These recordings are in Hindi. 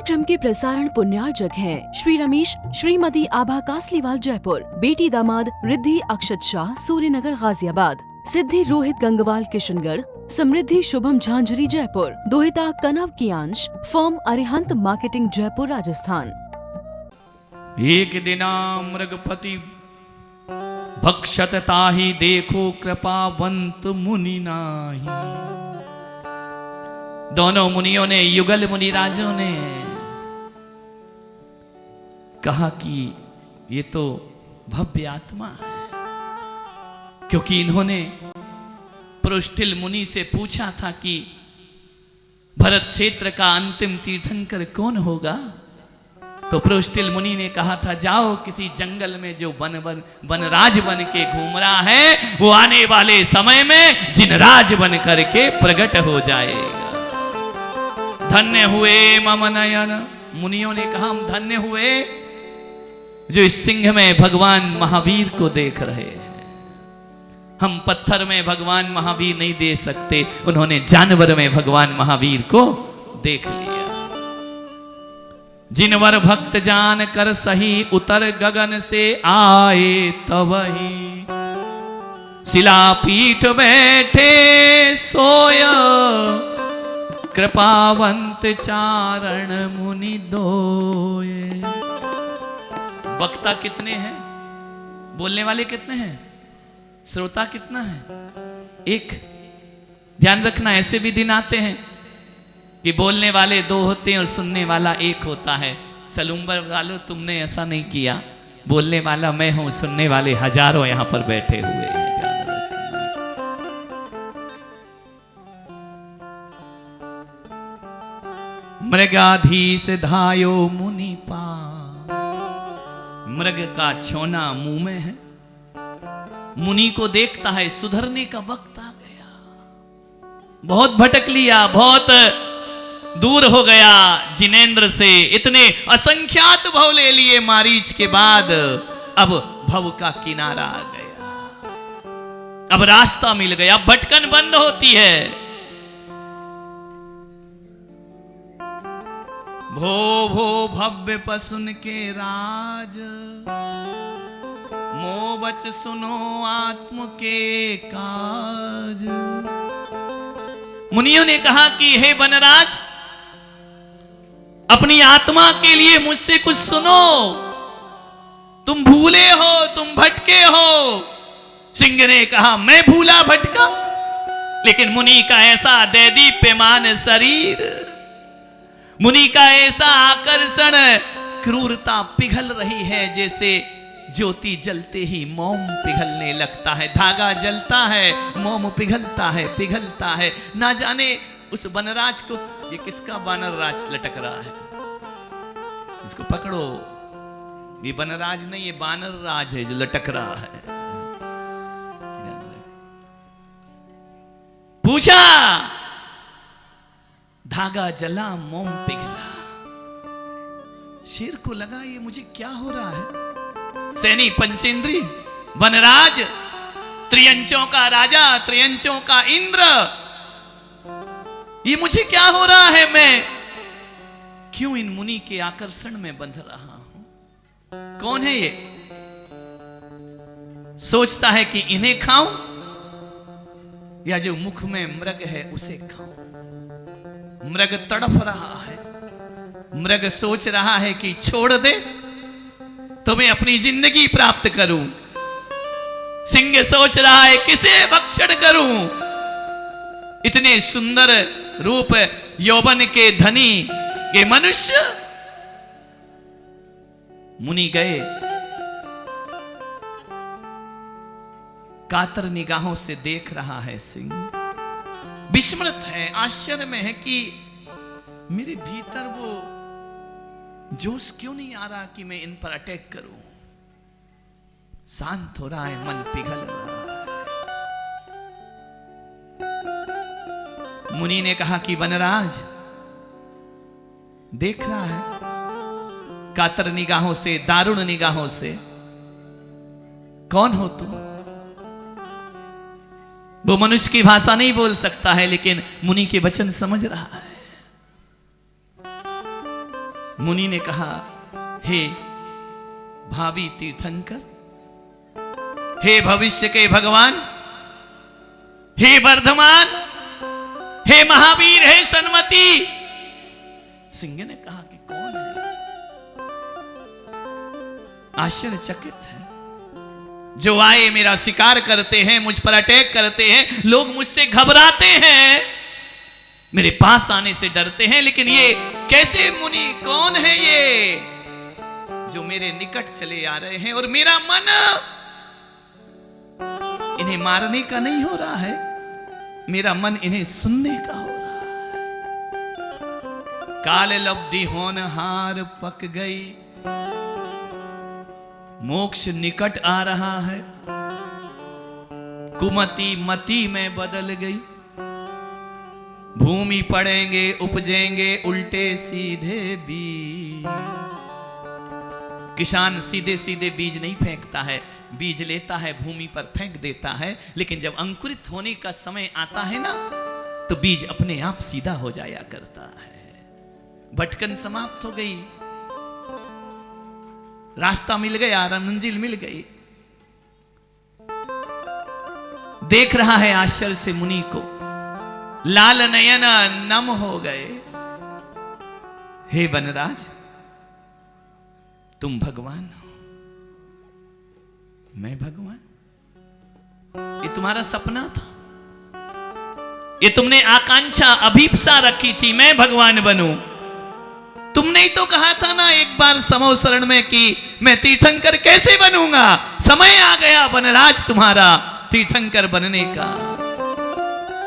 कार्यक्रम के प्रसारण पुण्यार्जक हैं श्री रमेश श्रीमती आभा कासलीवाल जयपुर, बेटी दामाद रिद्धि अक्षत शाह सूर्यनगर गाजियाबाद, सिद्धि रोहित गंगवाल किशनगढ़, समृद्धि शुभम झांझरी जयपुर, दोहिता कनव कियांश फर्म अरिहंत मार्केटिंग जयपुर राजस्थान। एक दिना मृगपति भक्षत ताहि देखो कृपावंत मुनि नाही। दोनों मुनियों ने, युगल मुनिराजों ने कहा कि ये तो भव्य आत्मा है, क्योंकि इन्होंने पृष्ठिल मुनि से पूछा था कि भरत क्षेत्र का अंतिम तीर्थंकर कौन होगा। तो पृष्ठिल मुनि ने कहा था, जाओ किसी जंगल में जो वनराज बन के घूम रहा है वो आने वाले समय में जिनराज बन करके प्रकट हो जाएगा। धन्य हुए मम नयन, मुनियों ने कहा हम धन्य हुए जो इस सिंह में भगवान महावीर को देख रहे हैं। हम पत्थर में भगवान महावीर नहीं दे सकते, उन्होंने जानवर में भगवान महावीर को देख लिया। जिनवर भक्त जान कर सही उतर गगन से आए तवही, शिलापीठ बैठे सोया कृपावंत चारण मुनि दोए। वक्ता कितने हैं, बोलने वाले कितने हैं, श्रोता कितना है? एक। ध्यान रखना, ऐसे भी दिन आते हैं कि बोलने वाले दो होते हैं और सुनने वाला एक होता है। सलूम्बर वालों, तुमने ऐसा नहीं किया, बोलने वाला मैं हूं, सुनने वाले हजारों यहां पर बैठे हुए हैं। मृगाधीश धायो मुनि पा, मृग का छोना मुंह में है, मुनि को देखता है सुधरने का वक्त आ गया। बहुत भटक लिया, बहुत दूर हो गया जिनेंद्र से, इतने असंख्यात भव ले लिए मारीच के बाद, अब भव का किनारा आ गया, अब रास्ता मिल गया, अब भटकन बंद होती है। भो भो भव्य पसुन के राज, मोबच सुनो आत्म के काज। मुनियों ने कहा कि हे वनराज, अपनी आत्मा के लिए मुझसे कुछ सुनो, तुम भूले हो, तुम भटके हो। सिंह ने कहा मैं भूला भटका, लेकिन मुनि का ऐसा दैदीप्यमान शरीर, मुनि का ऐसा आकर्षण, क्रूरता पिघल रही है जैसे ज्योति जलते ही मोम पिघलने लगता है। धागा जलता है, मोम पिघलता है, पिघलता है। ना जाने उस वनराज को, ये किसका वानर राज लटक रहा है, इसको पकड़ो। ये वनराज नहीं, ये वानर राज है जो लटक रहा है। पूछा, धागा जला, मोम पिघला। शेर को लगा ये मुझे क्या हो रहा है। सैनी पंचेंद्री, वनराज, त्रियंचों का राजा, त्रियंचों का इंद्र, ये मुझे क्या हो रहा है? मैं क्यों इन मुनि के आकर्षण में बंध रहा हूं? कौन है ये? सोचता है कि इन्हें खाऊं या जो मुख में मृग है उसे खाऊं। मृग तड़प रहा है, मृग सोच रहा है कि छोड़ दे तो मैं अपनी जिंदगी प्राप्त करूं। सिंह सोच रहा है किसे भक्षण करूं। इतने सुंदर रूप यौवन के धनी ये मनुष्य। मुनि गए, कातर निगाहों से देख रहा है सिंह, विस्मृत है, आश्चर्य में है कि मेरे भीतर वो जोश क्यों नहीं आ रहा कि मैं इन पर अटैक करूं। शांत हो रहा है, मन पिघल रहा है। मुनि ने कहा कि वनराज देख रहा है कातर निगाहों से, दारुण निगाहों से, कौन हो तुम? वो मनुष्य की भाषा नहीं बोल सकता है, लेकिन मुनि के वचन समझ रहा है। मुनि ने कहा, हे भावी तीर्थंकर, हे भविष्य के भगवान, हे वर्धमान, हे महावीर, हे सन्मति। सिंह ने कहा कि कौन है? आश्चर्यचकित है। जो आए मेरा शिकार करते हैं, मुझ पर अटैक करते हैं, लोग मुझसे घबराते हैं, मेरे पास आने से डरते हैं, लेकिन ये कैसे मुनि, कौन है ये जो मेरे निकट चले आ रहे हैं? और मेरा मन इन्हें मारने का नहीं हो रहा है, मेरा मन इन्हें सुनने का हो रहा है। काल लब्धि होनहार पक गई, मोक्ष निकट आ रहा है, कुमति मति में बदल गई, भूमि पड़ेंगे उपजेंगे उल्टे सीधे बीज। किसान सीधे सीधे बीज नहीं फेंकता है, बीज लेता है, भूमि पर फेंक देता है, लेकिन जब अंकुरित होने का समय आता है ना, तो बीज अपने आप सीधा हो जाया करता है। भटकन समाप्त हो गई, रास्ता मिल गया, मंजिल मिल गई। देख रहा है आश्चर्य से मुनि को, लाल नयन नम हो गए। हे वनराज, तुम भगवान हो, मैं भगवान? ये तुम्हारा सपना था, ये तुमने आकांक्षा अभीप्सा रखी थी मैं भगवान बनूं। तुमने ही तो कहा था ना एक बार समो शरण में कि मैं तीर्थंकर कैसे बनूंगा? समय आ गया वनराज तुम्हारा तीर्थंकर बनने का।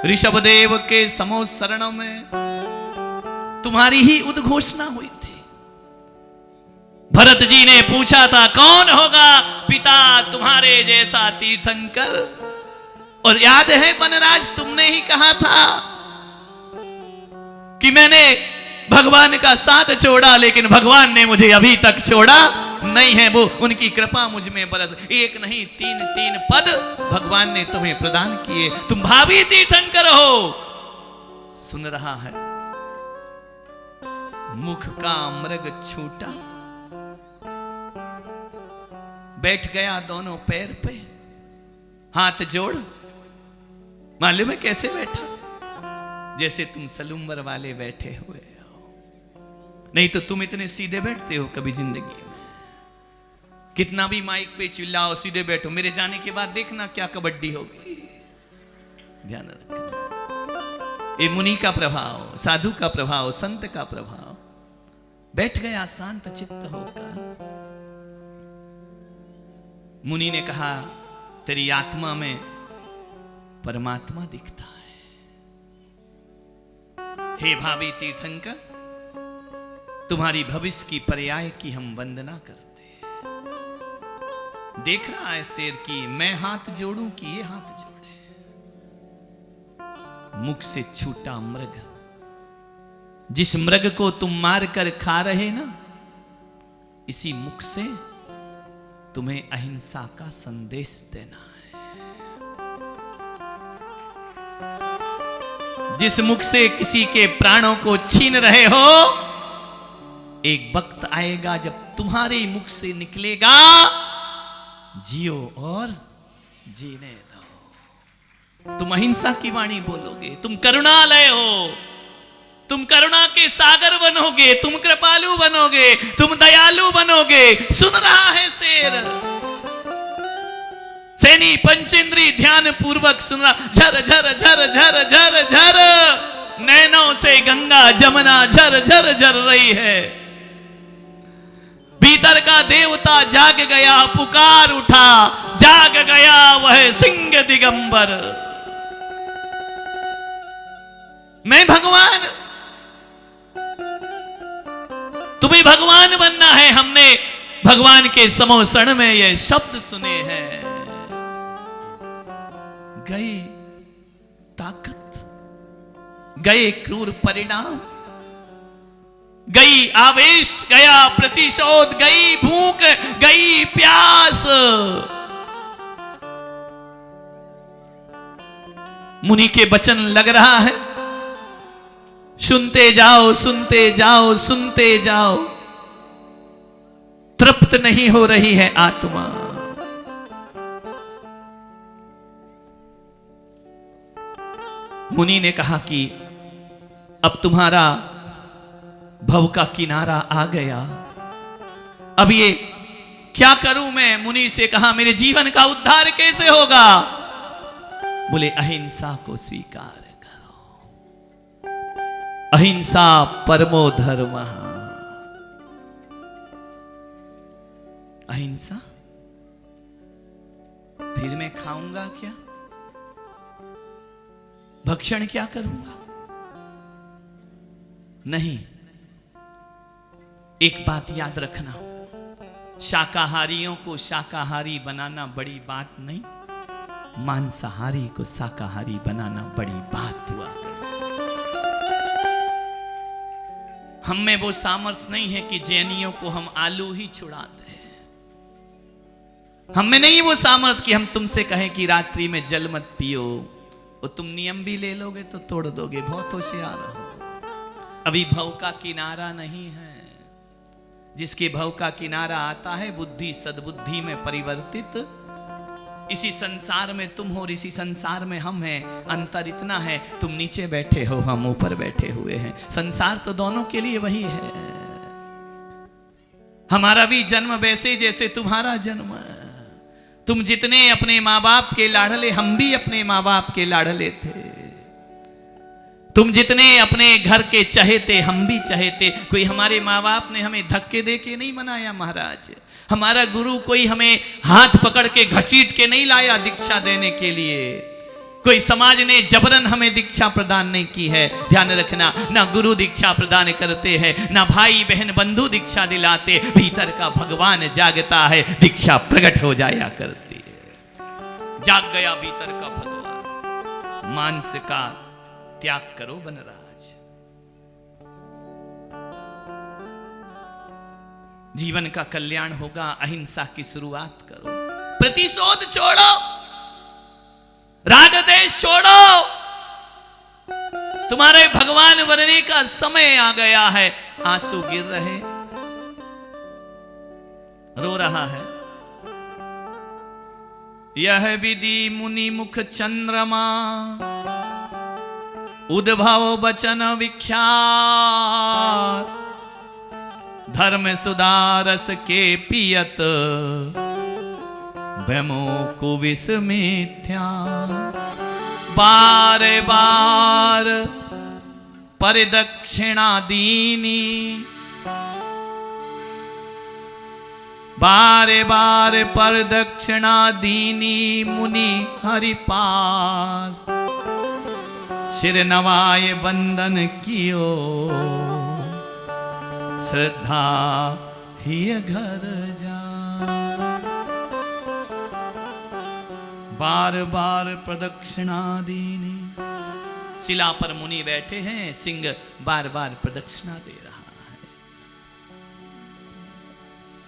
ऋषभदेव के समो शरण में तुम्हारी ही उद्घोषणा हुई थी। भरत जी ने पूछा था, कौन होगा पिता तुम्हारे जैसा तीर्थंकर? और याद है वनराज, तुमने ही कहा था कि मैंने भगवान का साथ छोड़ा, लेकिन भगवान ने मुझे अभी तक छोड़ा नहीं है। वो उनकी कृपा मुझ में बरस, एक नहीं तीन पद भगवान ने तुम्हें प्रदान किए। तुम भावी तीर्थंकर हो। सुन रहा है, मुख का मृग छूटा, बैठ गया दोनों पैर पे, हाथ जोड़। मालूम है कैसे बैठा? जैसे तुम सलूम्बर वाले बैठे हुए हो। नहीं तो तुम इतने सीधे बैठते हो कभी जिंदगी में? कितना भी माइक पे चिल्लाओ, सीधे बैठो, मेरे जाने के बाद देखना क्या कबड्डी होगी। ध्यान रखना, ये मुनि का प्रभाव, साधु का प्रभाव, संत का प्रभाव। बैठ गया शांत चित्त होकर। मुनि ने कहा, तेरी आत्मा में परमात्मा दिखता है। हे भावी तीर्थंकर, तुम्हारी भविष्य की पर्याय की हम वंदना करते हैं। देख रहा है शेर की मैं हाथ जोड़ूं कि ये हाथ जोड़े। मुख से छूटा मृग, जिस मृग को तुम मार कर खा रहे ना, इसी मुख से तुम्हें अहिंसा का संदेश देना है। जिस मुख से किसी के प्राणों को छीन रहे हो, एक वक्त आएगा जब तुम्हारे मुख से निकलेगा, जियो और जीने दो। तुम अहिंसा की वाणी बोलोगे, तुम करुणालय हो, तुम करुणा के सागर बनोगे, तुम कृपालु बनोगे, तुम दयालु बनोगे। सुन रहा है शेर, सैनी पंचेंद्री ध्यान पूर्वक सुन रहा। झर झर झर झर झर झर नैनों से गंगा जमुना झर झर झर रही है। भीतर का देवता जाग गया, पुकार उठा, जाग गया वह सिंह दिगंबर। मैं भगवान, तुम्हें भगवान बनना है। हमने भगवान के समोषण में ये शब्द सुने हैं। गए ताकत, गए क्रूर परिणाम, गई आवेश, गया प्रतिशोध, गई भूख, गई प्यास। मुनि के वचन लग रहा है, सुनते जाओ सुनते जाओ सुनते जाओ। तृप्त नहीं हो रही है आत्मा। मुनि ने कहा कि अब तुम्हारा भव का किनारा आ गया, अब ये क्या करूं मैं? मुनि से कहा मेरे जीवन का उद्धार कैसे होगा? बोले अहिंसा को स्वीकार करो, अहिंसा परमो धर्मः। अहिंसा? फिर मैं खाऊंगा क्या? भक्षण क्या करूंगा? नहीं, एक बात याद रखना, शाकाहारियों को शाकाहारी बनाना बड़ी बात नहीं, मांसाहारी को शाकाहारी बनाना बड़ी बात हुआ। हम में वो सामर्थ्य नहीं है कि जैनियों को हम आलू ही छुड़ाते हैं। हम में नहीं वो सामर्थ्य कि हम तुमसे कहें कि रात्रि में जल मत पियो, और तुम नियम भी ले लोगे तो तोड़ दोगे। बहुत होशियार हो। अभी भव का किनारा नहीं है। जिसके भव का किनारा आता है बुद्धि सद्बुद्धि में परिवर्तित। इसी संसार में तुम हो और इसी संसार में हम हैं। अंतर इतना है, तुम नीचे बैठे हो, हम ऊपर बैठे हुए हैं। संसार तो दोनों के लिए वही है। हमारा भी जन्म वैसे जैसे तुम्हारा जन्म। तुम जितने अपने माँ बाप के लाडले, हम भी अपने माँ बाप के लाडले थे। तुम जितने अपने घर के चहेते, हम भी चहेते। कोई हमारे माँ बाप ने हमें धक्के दे के नहीं मनाया महाराज। हमारा गुरु कोई हमें हाथ पकड़ के घसीट के नहीं लाया दीक्षा देने के लिए। कोई समाज ने जबरन हमें दीक्षा प्रदान नहीं की है। ध्यान रखना, ना गुरु दीक्षा प्रदान करते हैं, ना भाई बहन बंधु दीक्षा दिलाते। भीतर का भगवान जागता है, दीक्षा प्रकट हो जाया करती है। जाग गया भीतर का भगवान। मांस का त्याग करो बनराज। जीवन का कल्याण होगा। अहिंसा की शुरुआत करो। प्रतिशोध छोड़ो, राग देश छोड़ो। तुम्हारे भगवान बनने का समय आ गया है। आंसू गिर रहे, रो रहा है। यह विधि मुनि मुख चंद्रमा, उद्भव वचन विख्यात। धर्म सुदारस के पियत, भ्रमो कुविस मिथ्या। बार बार परिदक्षिणा दीनी, बारे बार परिदक्षिणा दीनी। मुनि हरिपास, सिर नवाय वंदन कियो। श्रद्धा ही घर जा। बार बार प्रदक्षिणा दीनी। शिला पर मुनि बैठे हैं, सिंह बार बार प्रदक्षिणा दे रहा है।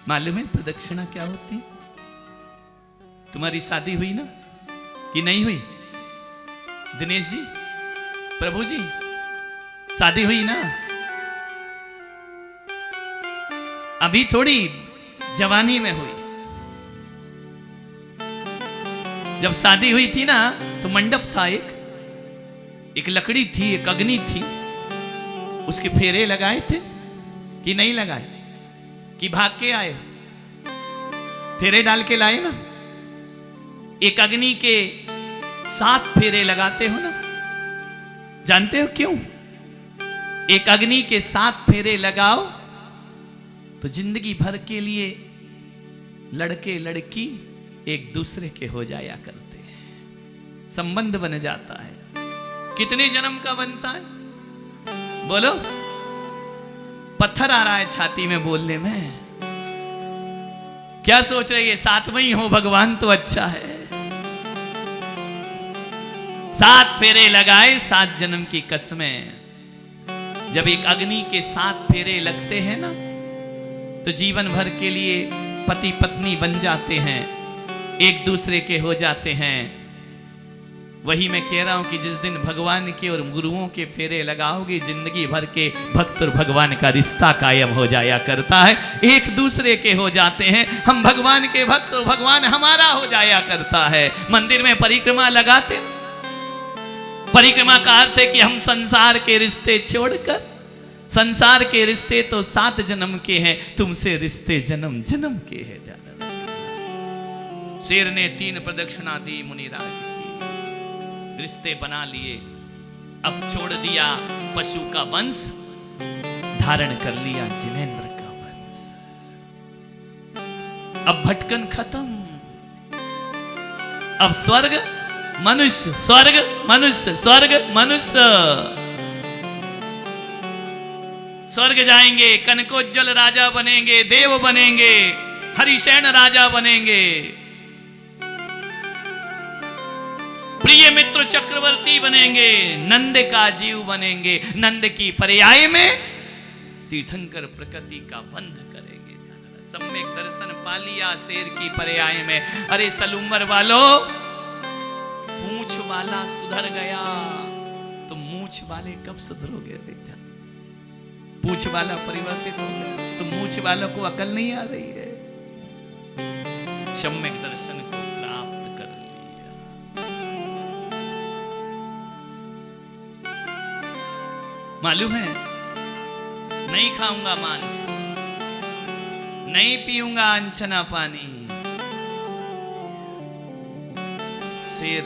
मालूम है प्रदक्षिणा क्या होती? तुम्हारी शादी हुई ना कि नहीं हुई? दिनेश जी, प्रभु जी, शादी हुई ना? अभी थोड़ी जवानी में हुई। जब शादी हुई थी ना तो मंडप था, एक लकड़ी थी, एक अग्नि थी। उसके फेरे लगाए थे कि नहीं लगाए? कि भाग के आए? फेरे डाल के लाए ना। एक अग्नि के 7 फेरे लगाते हो ना। जानते हो क्यों? एक अग्नि के 7 फेरे लगाओ तो जिंदगी भर के लिए लड़के लड़की एक दूसरे के हो जाया करते हैं। संबंध बन जाता है। कितने जन्म का बनता है? बोलो। पत्थर आ रहा है छाती में बोलने में। क्या सोच रहे? 7वां ही हो भगवान तो अच्छा है। 7 फेरे लगाए, 7 जन्म की कसमें। जब एक अग्नि के 7 फेरे लगते हैं ना तो जीवन भर के लिए पति पत्नी बन जाते हैं, एक दूसरे के हो जाते हैं। वही मैं कह रहा हूं कि जिस दिन भगवान के और गुरुओं के फेरे लगाओगे, जिंदगी भर के भक्त और भगवान का रिश्ता कायम हो जाया करता है, एक दूसरे के हो जाते हैं। हम भगवान के भक्त और भगवान हमारा हो जाया करता है। मंदिर में परिक्रमा लगाते ना, परिक्रमा का अर्थ है कि हम संसार के रिश्ते छोड़कर, संसार के रिश्ते तो 7 जन्म के हैं, तुमसे रिश्ते जन्म जन्म के हैं। शेर ने 3 प्रदक्षिणा दी मुनिराज की, रिश्ते बना लिए, अब छोड़ दिया पशु का वंश, धारण कर लिया जिनेंद्र का वंश। अब भटकन खत्म, अब स्वर्ग मनुष्य, स्वर्ग मनुष्य, स्वर्ग मनुष्य। स्वर्ग जाएंगे, कनकोज्जल राजा बनेंगे, देव बनेंगे, हरिशैन राजा बनेंगे, प्रिय मित्र चक्रवर्ती बनेंगे, नंद का जीव बनेंगे। नंद की पर्याय में तीर्थंकर प्रकृति का बंध करेंगे। सम्यक दर्शन पा लिया शेर की पर्याय में। अरे सलूमर वालों, पूंछ वाला सुधर गया, तुम मूछ वाले कब सुधरोगे बेटा? पूंछ वाला परिवर्तित हो गया, तुम मूछ वालों को अकल नहीं आ रही है। सम्यक दर्शन को प्राप्त कर लिया। मालूम है, नहीं खाऊंगा मांस, नहीं पीऊंगा अनछना पानी। शेर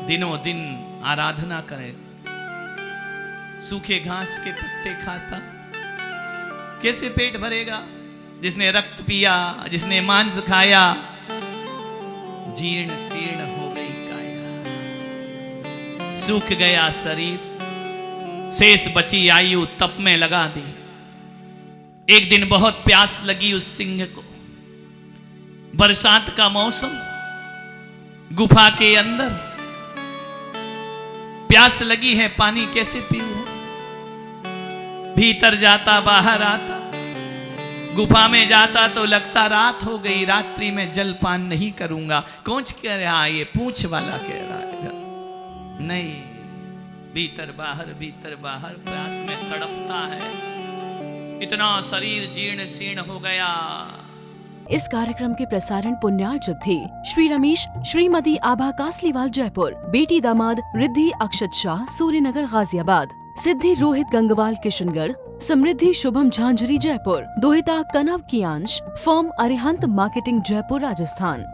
दिनों दिन आराधना करे, सूखे घास के पत्ते खाता, कैसे पेट भरेगा? जिसने रक्त पिया, जिसने मांस खाया, जीर्ण शीर्ण हो गई काया, सूख गया शरीर, शेष बची आयु तप में लगा दी। एक दिन बहुत प्यास लगी उस सिंह को, बरसात का मौसम, गुफा के अंदर प्यास लगी है, पानी कैसे पीऊं? भीतर जाता बाहर आता, गुफा में जाता तो लगता रात हो गई, रात्रि में जलपान नहीं करूंगा। कौन कह रहा है? ये पूंछ वाला कह रहा है। नहीं, भीतर बाहर प्यास में तड़पता है, इतना शरीर जीर्ण शीर्ण हो गया। इस कार्यक्रम के प्रसारण पुण्यार्चक थे श्री रमेश श्रीमती आभा कासलीवाल जयपुर, बेटी दामाद रिद्धि अक्षत शाह सूर्यनगर गाजियाबाद, सिद्धि रोहित गंगवाल किशनगढ़, समृद्धि शुभम झांझरी जयपुर, दोहिता कनव कियांश, फर्म अरिहंत मार्केटिंग जयपुर राजस्थान।